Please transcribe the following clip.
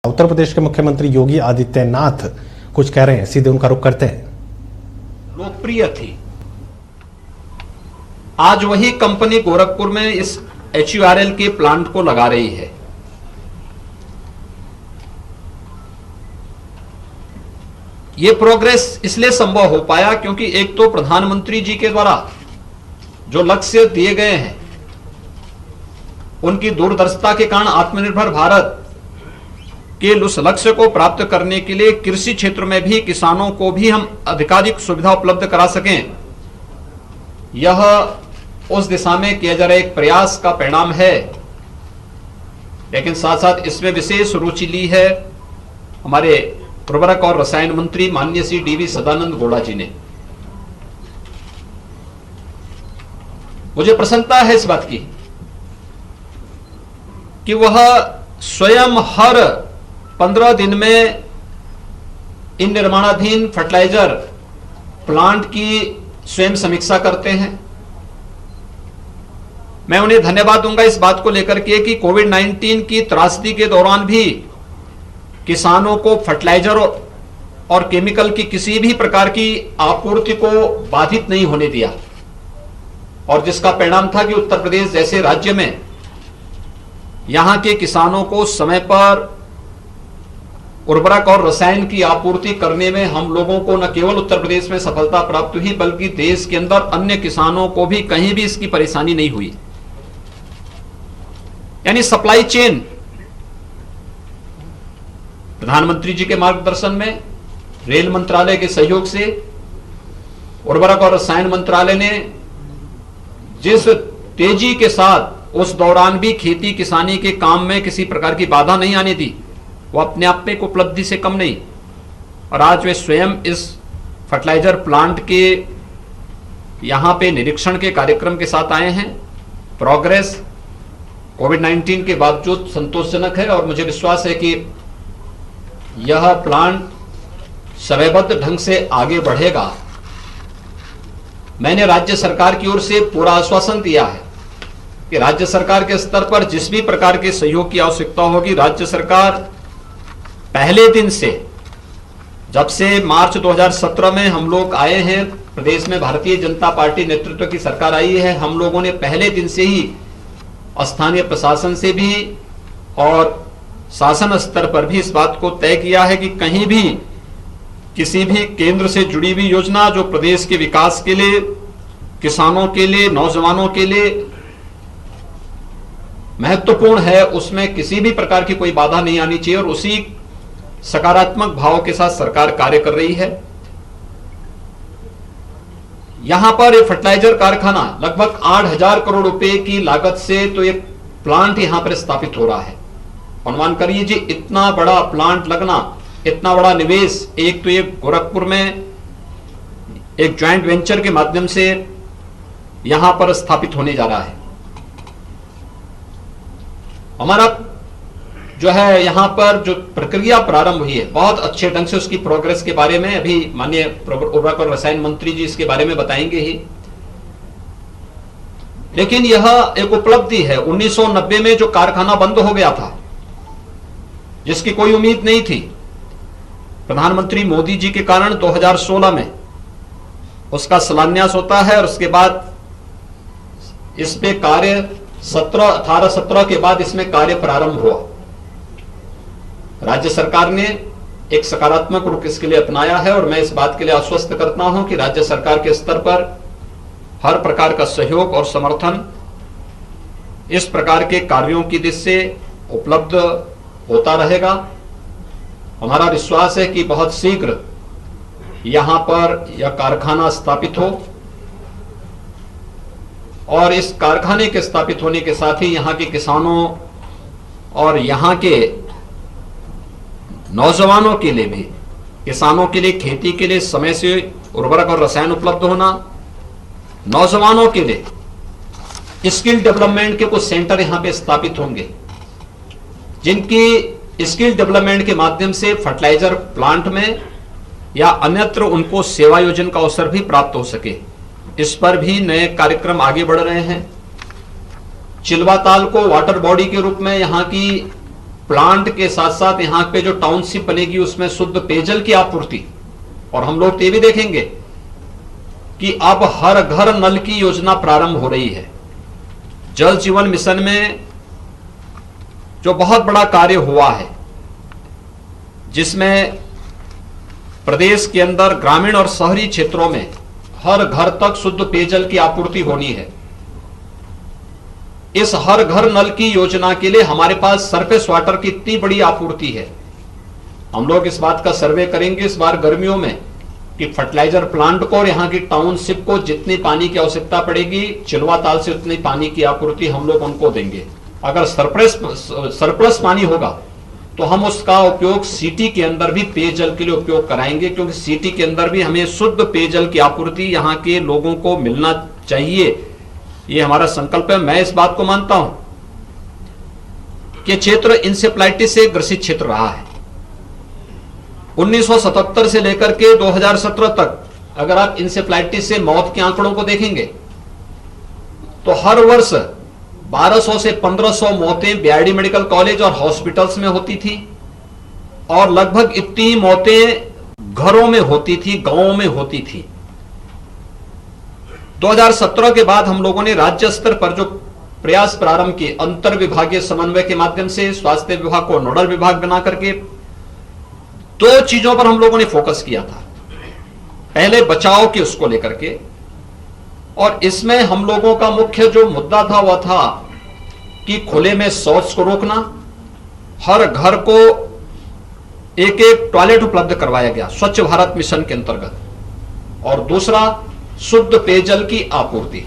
उत्तर प्रदेश के मुख्यमंत्री योगी आदित्यनाथ कुछ कह रहे हैं, सीधे उनका रुख करते हैं। लोकप्रिय थी, आज वही कंपनी गोरखपुर में इस HURL के प्लांट को लगा रही है। यह प्रोग्रेस इसलिए संभव हो पाया क्योंकि एक तो प्रधानमंत्री जी के द्वारा जो लक्ष्य दिए गए हैं, उनकी दूरदर्शिता के कारण आत्मनिर्भर भारत के उस लक्ष्य को प्राप्त करने के लिए कृषि क्षेत्र में भी किसानों को भी हम अधिकाधिक सुविधा उपलब्ध करा सकें, यह उस दिशा में किया जा रहा एक प्रयास का परिणाम है। लेकिन साथ साथ इसमें विशेष रुचि ली है हमारे उर्वरक और रसायन मंत्री माननीय श्री DV सदानंद गौड़ा जी ने। मुझे प्रसन्नता है इस बात की कि वह स्वयं हर 15 दिन में इन निर्माणाधीन फर्टिलाइजर प्लांट की स्वयं समीक्षा करते हैं। मैं उन्हें धन्यवाद दूंगा इस बात को लेकर के कि कोविड-19 की त्रासदी के दौरान भी किसानों को फर्टिलाइजर और केमिकल की किसी भी प्रकार की आपूर्ति को बाधित नहीं होने दिया, और जिसका परिणाम था कि उत्तर प्रदेश जैसे राज्य में यहां के किसानों को समय पर उर्वरक और रसायन की आपूर्ति करने में हम लोगों को न केवल उत्तर प्रदेश में सफलता प्राप्त हुई, बल्कि देश के अंदर अन्य किसानों को भी कहीं भी इसकी परेशानी नहीं हुई। यानी सप्लाई चेन प्रधानमंत्री जी के मार्गदर्शन में, रेल मंत्रालय के सहयोग से, उर्वरक और रसायन मंत्रालय ने जिस तेजी के साथ उस दौरान भी खेती किसानी के काम में किसी प्रकार की बाधा नहीं आने दी, वो अपने आप में एक उपलब्धि से कम नहीं। और आज वे स्वयं इस फर्टिलाइजर प्लांट के यहां पे निरीक्षण के कार्यक्रम के साथ आए हैं। प्रोग्रेस कोविड-19 के बावजूद संतोषजनक है और मुझे विश्वास है कि यह प्लांट समयबद्ध ढंग से आगे बढ़ेगा। मैंने राज्य सरकार की ओर से पूरा आश्वासन दिया है कि राज्य सरकार के स्तर पर जिस भी प्रकार के सहयोग की आवश्यकता होगी, राज्य सरकार पहले दिन से, जब से मार्च 2017 में हम लोग आए हैं, प्रदेश में भारतीय जनता पार्टी नेतृत्व की सरकार आई है, हम लोगों ने पहले दिन से ही स्थानीय प्रशासन से भी और शासन स्तर पर भी इस बात को तय किया है कि कहीं भी किसी भी केंद्र से जुड़ी हुई योजना जो प्रदेश के विकास के लिए, किसानों के लिए, नौजवानों के लिए महत्वपूर्ण है, उसमें किसी भी प्रकार की कोई बाधा नहीं आनी चाहिए, और उसी सकारात्मक भाव के साथ सरकार कार्य कर रही है। यहां पर ये फर्टिलाइजर कारखाना लगभग 8,000 करोड़ रुपए की लागत से तो एक प्लांट यहां पर स्थापित हो रहा है। अनुमान करिए जी, इतना बड़ा प्लांट लगना, इतना बड़ा निवेश, एक तो ये गोरखपुर में एक ज्वाइंट वेंचर के माध्यम से यहां पर स्थापित होने जा रहा है। हमारा जो है यहां पर जो प्रक्रिया प्रारंभ हुई है, बहुत अच्छे ढंग से उसकी प्रोग्रेस के बारे में अभी माननीय उर्वरक और रसायन मंत्री जी इसके बारे में बताएंगे ही। लेकिन यह एक उपलब्धि है। 1990 में जो कारखाना बंद हो गया था, जिसकी कोई उम्मीद नहीं थी, प्रधानमंत्री मोदी जी के कारण 2016 में उसका शिलान्यास होता है, और उसके बाद इस पे कार्य 18-17 के बाद इसमें कार्य प्रारंभ हुआ। राज्य सरकार ने एक सकारात्मक रुख इसके लिए अपनाया है, और मैं इस बात के लिए आश्वस्त करता हूं कि राज्य सरकार के स्तर पर हर प्रकार का सहयोग और समर्थन इस प्रकार के कार्यों की दिशा से उपलब्ध होता रहेगा। हमारा विश्वास है कि बहुत शीघ्र यहां पर यह कारखाना स्थापित हो, और इस कारखाने के स्थापित होने के साथ ही यहां के किसानों और यहां के नौजवानों के लिए भी, किसानों के लिए खेती के लिए समय से उर्वरक और रसायन उपलब्ध होना, नौजवानों के लिए स्किल डेवलपमेंट के कुछ सेंटर यहां पे स्थापित होंगे, जिनकी स्किल डेवलपमेंट के माध्यम से फर्टिलाइजर प्लांट में या अन्यत्र उनको सेवा योजन का अवसर भी प्राप्त हो सके। इस पर भी नए कार्यक्रम आगे बढ़ रहे हैं। चिल्वा ताल को वाटर बॉडी के रूप में यहाँ की प्लांट के साथ साथ यहां पे जो टाउनशिप बनेगी उसमें शुद्ध पेयजल की आपूर्ति, और हम लोग ये भी देखेंगे कि अब हर घर नल की योजना प्रारंभ हो रही है। जल जीवन मिशन में जो बहुत बड़ा कार्य हुआ है, जिसमें प्रदेश के अंदर ग्रामीण और शहरी क्षेत्रों में हर घर तक शुद्ध पेयजल की आपूर्ति होनी है। इस हर घर नल की योजना के लिए हमारे पास सरफेस वाटर की इतनी बड़ी आपूर्ति है। हम लोग इस बात का सर्वे करेंगे इस बार गर्मियों में कि फर्टिलाइजर प्लांट को और यहाँ की टाउनशिप को जितनी पानी की आवश्यकता पड़ेगी, चिलवा ताल से उतनी पानी की आपूर्ति हम लोग उनको देंगे। अगर सरप्लस पानी होगा तो हम उसका उपयोग सिटी के अंदर भी पेयजल के लिए उपयोग कराएंगे, क्योंकि सिटी के अंदर भी हमें शुद्ध पेयजल की आपूर्ति यहाँ के लोगों को मिलना चाहिए। ये हमारा संकल्प है। मैं इस बात को मानता हूं कि क्षेत्र इंसेफ्लाइटिस से ग्रसित क्षेत्र रहा है। 1977 से लेकर के 2017 तक अगर आप इंसेफ्लाइटिस से मौत के आंकड़ों को देखेंगे तो हर वर्ष 1200 से 1500 मौतें बीआरडी मेडिकल कॉलेज और हॉस्पिटल्स में होती थी, और लगभग इतनी मौतें घरों में होती थी, गांवों में होती थी। 2017 के बाद हम लोगों ने राज्य स्तर पर जो प्रयास प्रारंभ किए, अंतर विभागीय समन्वय के माध्यम से स्वास्थ्य विभाग को नोडल विभाग बना करके दो चीजों पर हम लोगों ने फोकस किया था। पहले बचाव की उसको लेकर के, और इसमें हम लोगों का मुख्य जो मुद्दा था वह था कि खुले में शौच को रोकना, हर घर को एक एक टॉयलेट उपलब्ध करवाया गया स्वच्छ भारत मिशन के अंतर्गत, और दूसरा शुद्ध पेयजल की आपूर्ति।